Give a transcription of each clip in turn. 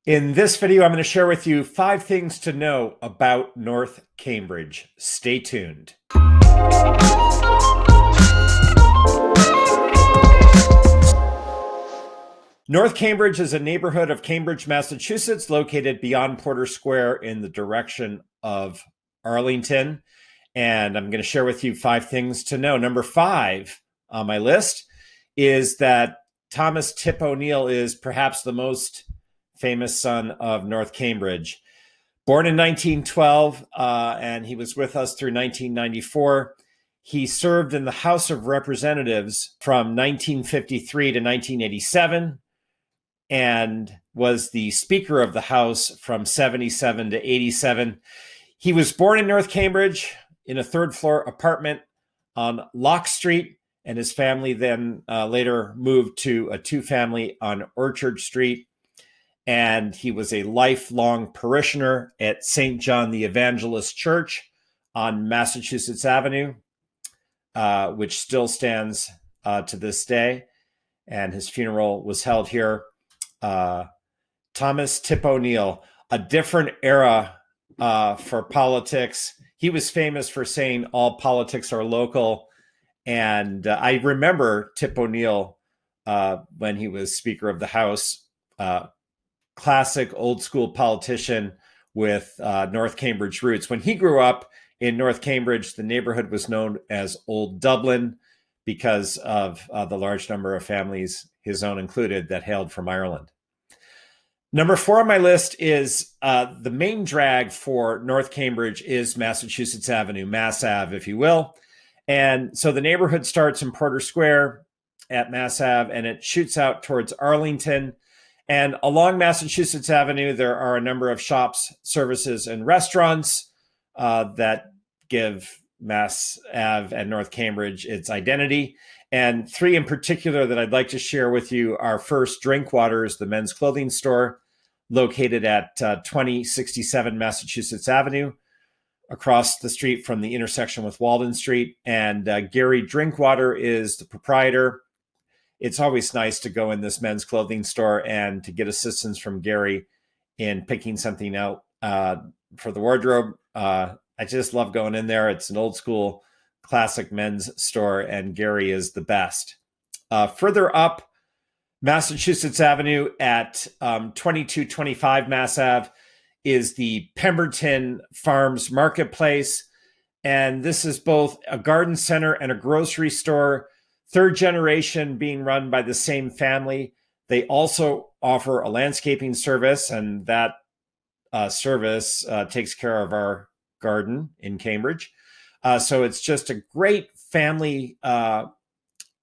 In this video, I'm going to share with you 5 things to know about North Cambridge. Stay tuned. North Cambridge is a neighborhood of Cambridge, Massachusetts, located beyond Porter Square in the direction of Arlington. And I'm going to share with you 5 things to know. Number 5 on my list is that Thomas Tip O'Neill is perhaps the most famous son of North Cambridge. Born in 1912, and he was with us through 1994. He served in the House of Representatives from 1953 to 1987 and was the Speaker of the House from 77 to 87. He was born in North Cambridge in a third-floor apartment on Lock Street, and his family then later moved to a 2-family on Orchard Street. And he was a lifelong parishioner at St. John the Evangelist Church on Massachusetts Avenue, which still stands to this day. And his funeral was held here. Thomas Tip O'Neill, a different era for politics. He was famous for saying all politics are local. And I remember Tip O'Neill when he was Speaker of the House, classic old school politician with North Cambridge roots. When he grew up in North Cambridge, the neighborhood was known as Old Dublin because of the large number of families, his own included, that hailed from Ireland. Number 4 on my list is the main drag for North Cambridge is Massachusetts Avenue, Mass Ave, if you will. And so the neighborhood starts in Porter Square at Mass Ave, and it shoots out towards Arlington. And along Massachusetts Avenue, there are a number of shops, services, and restaurants that give Mass Ave and North Cambridge its identity. And 3 in particular that I'd like to share with you are first, Drinkwaters, the men's clothing store located at 2067 Massachusetts Avenue, across the street from the intersection with Walden Street. And Gary Drinkwater is the proprietor. It's always nice to go in this men's clothing store and to get assistance from Gary in picking something out for the wardrobe. I just love going in there. It's an old school classic men's store, and Gary is the best. Further up Massachusetts Avenue at 2225 Mass Ave is the Pemberton Farms Marketplace. And this is both a garden center and a grocery store, 3rd generation, being run by the same family. They also offer a landscaping service, and that service takes care of our garden in Cambridge. So it's just a great family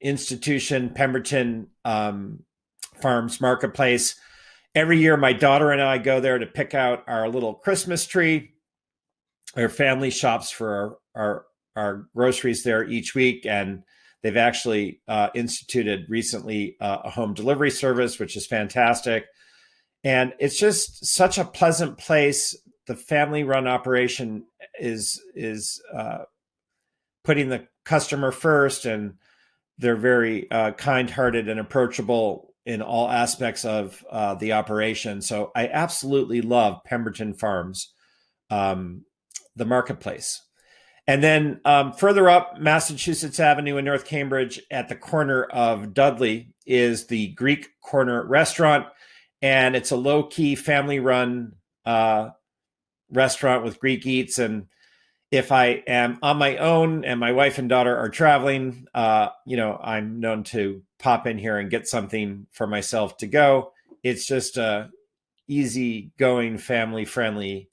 institution, Pemberton Farms Marketplace. Every year, my daughter and I go there to pick out our little Christmas tree. Our family shops for our groceries there each week, and they've actually instituted recently a home delivery service, which is fantastic. And it's just such a pleasant place. The family-run operation is putting the customer first, and they're very kind-hearted and approachable in all aspects of the operation. So I absolutely love Pemberton Farms, the marketplace. And then further up Massachusetts Avenue in North Cambridge at the corner of Dudley is the Greek Corner Restaurant. And it's a low-key family-run restaurant with Greek eats. And if I am on my own and my wife and daughter are traveling, I'm known to pop in here and get something for myself to go. It's just a easy-going, family-friendly,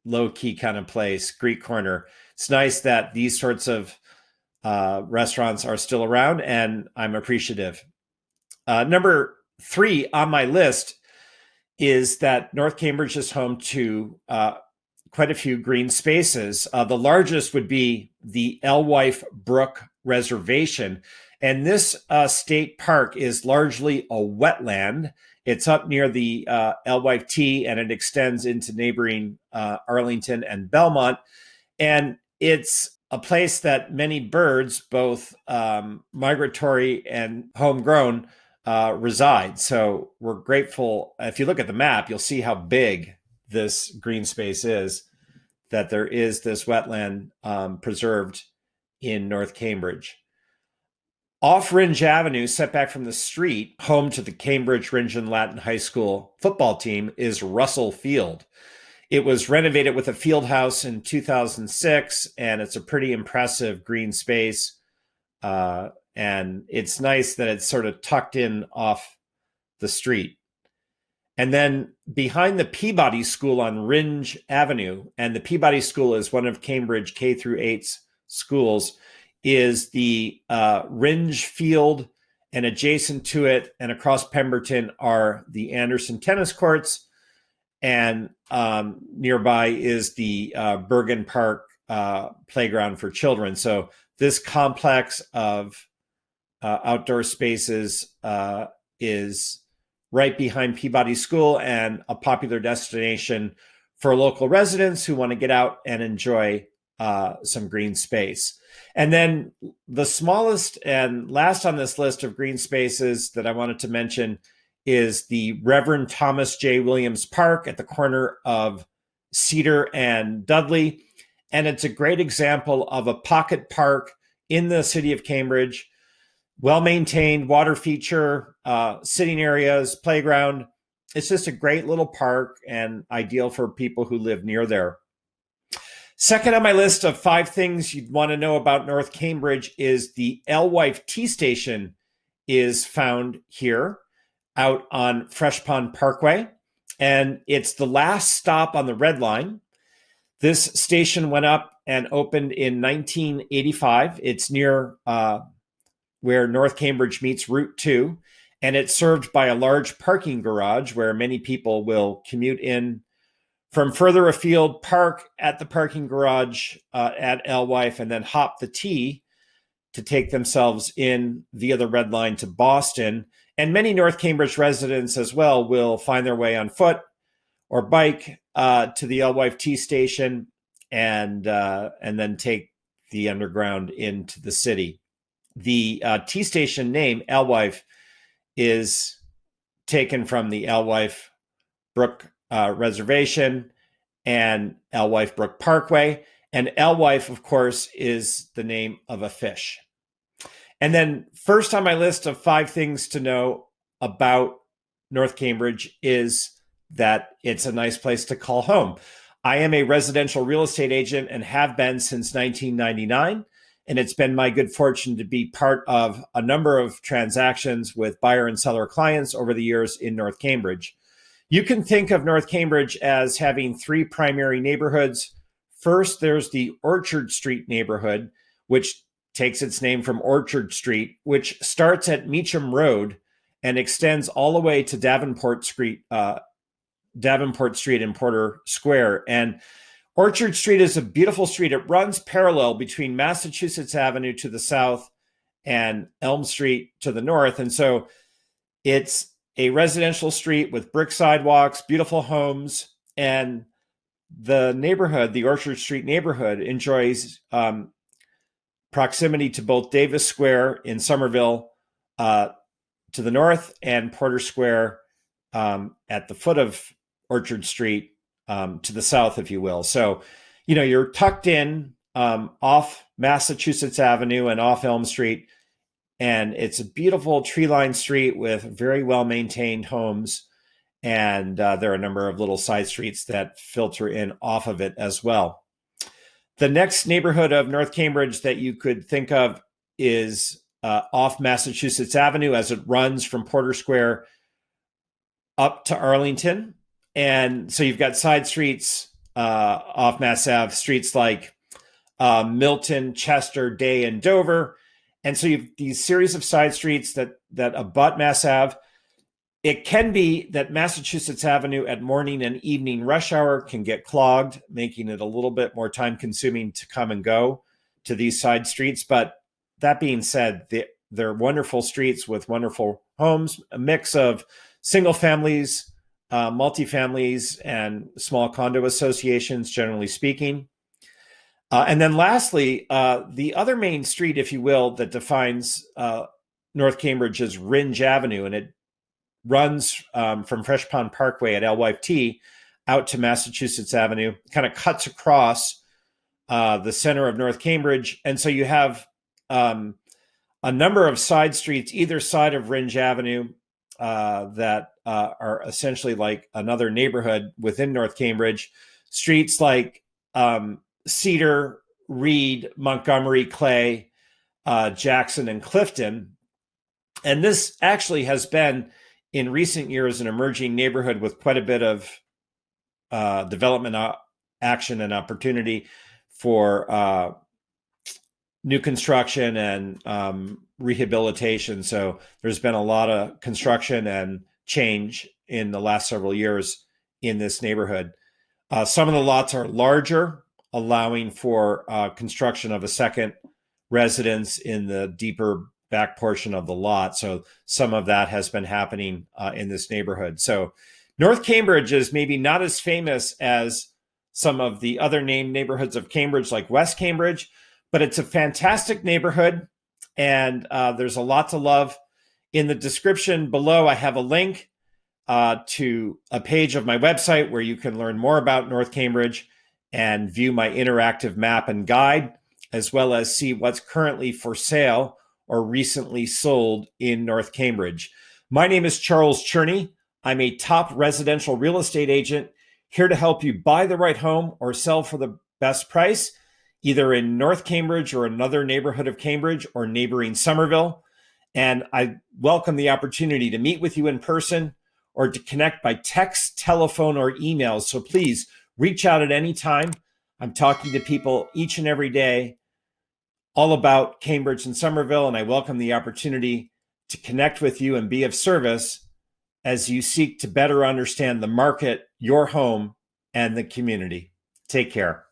low-key kind of place, Greek Corner. It's nice that these sorts of restaurants are still around, and I'm appreciative. Number 3 on my list is that North Cambridge is home to quite a few green spaces. The largest would be the Alewife Brook Reservation. And this state park is largely a wetland. It's up near the Alewife T, and it extends into neighboring Arlington and Belmont. And it's a place that many birds, both migratory and homegrown, reside. So we're grateful. If you look at the map, you'll see how big this green space is, that there is this wetland preserved in North Cambridge. Off Ringe Avenue, set back from the street, home to the Cambridge Ringe and Latin High School football team, is Russell Field. It was renovated with a field house in 2006, and it's a pretty impressive green space. And it's nice that it's sort of tucked in off the street. And then behind the Peabody School on Ringe Avenue, and the Peabody School is one of Cambridge K through 8's schools, is the Ringe Field, and adjacent to it and across Pemberton are the Anderson tennis courts, and nearby is the Bergen Park playground for children. So this complex of outdoor spaces is right behind Peabody School and a popular destination for local residents who want to get out and enjoy some green space. And then the smallest and last on this list of green spaces that I wanted to mention is the Reverend Thomas J. Williams Park at the corner of Cedar and Dudley. And it's a great example of a pocket park in the city of Cambridge. Well-maintained water feature, sitting areas, playground. It's just a great little park and ideal for people who live near there. Second on my list of 5 things you'd want to know about North Cambridge is the Alewife Tea Station is found here out on Fresh Pond Parkway. And it's the last stop on the Red Line. This station went up and opened in 1985. It's near where North Cambridge meets Route 2. And it's served by a large parking garage where many people will commute in from further afield, park at the parking garage at Alewife, and then hop the T to take themselves in via the Red Line to Boston. And many North Cambridge residents as well will find their way on foot or bike to the Alewife T Station and then take the underground into the city. The T Station name, Alewife, is taken from the Alewife Brook Reservation and Alewife Brook Parkway. And Alewife, of course, is the name of a fish. And then first on my list of 5 things to know about North Cambridge is that it's a nice place to call home. I am a residential real estate agent and have been since 1999. And it's been my good fortune to be part of a number of transactions with buyer and seller clients over the years in North Cambridge. You can think of North Cambridge as having 3 primary neighborhoods. First, there's the Orchard Street neighborhood, which takes its name from Orchard Street, which starts at Meacham Road and extends all the way to Davenport Street in Porter Square. And Orchard Street is a beautiful street. It runs parallel between Massachusetts Avenue to the south and Elm Street to the north. And so it's a residential street with brick sidewalks, beautiful homes, and the neighborhood, the Orchard Street neighborhood, enjoys proximity to both Davis Square in Somerville to the north and Porter Square at the foot of Orchard Street to the south, if you will. So, you're tucked in off Massachusetts Avenue and off Elm Street. And it's a beautiful tree-lined street with very well-maintained homes. And there are a number of little side streets that filter in off of it as well. The next neighborhood of North Cambridge that you could think of is off Massachusetts Avenue as it runs from Porter Square up to Arlington. And so you've got side streets off Mass Ave, streets like Milton, Chester, Day, and Dover. And so you've these series of side streets that abut Mass Ave. It can be that Massachusetts Avenue at morning and evening rush hour can get clogged, making it a little bit more time consuming to come and go to these side streets. But that being said, they're wonderful streets with wonderful homes, a mix of single families, multifamilies, and small condo associations, generally speaking. And then lastly, the other main street, if you will, that defines North Cambridge is Ringe Avenue, and it runs from Fresh Pond Parkway at LYT out to Massachusetts Avenue, kind of cuts across the center of North Cambridge. And so you have a number of side streets either side of Ringe Avenue that are essentially like another neighborhood within North Cambridge. Streets like Cedar, Reed, Montgomery, Clay, Jackson, and Clifton. And this actually has been, in recent years, an emerging neighborhood with quite a bit of development action and opportunity for new construction and rehabilitation. So there's been a lot of construction and change in the last several years in this neighborhood. Some of the lots are larger, allowing for construction of a second residence in the deeper back portion of the lot. So some of that has been happening in this neighborhood. So North Cambridge is maybe not as famous as some of the other named neighborhoods of Cambridge, like West Cambridge, but it's a fantastic neighborhood, and there's a lot to love. In the description below, I have a link to a page of my website where you can learn more about North Cambridge and view my interactive map and guide, as well as see what's currently for sale or recently sold in North Cambridge. My name is Charles Cherney. I'm a top residential real estate agent here to help you buy the right home or sell for the best price, either in North Cambridge or another neighborhood of Cambridge or neighboring Somerville. And I welcome the opportunity to meet with you in person or to connect by text, telephone, or email. So please reach out at any time. I'm talking to people each and every day all about Cambridge and Somerville, and I welcome the opportunity to connect with you and be of service as you seek to better understand the market, your home, and the community. Take care.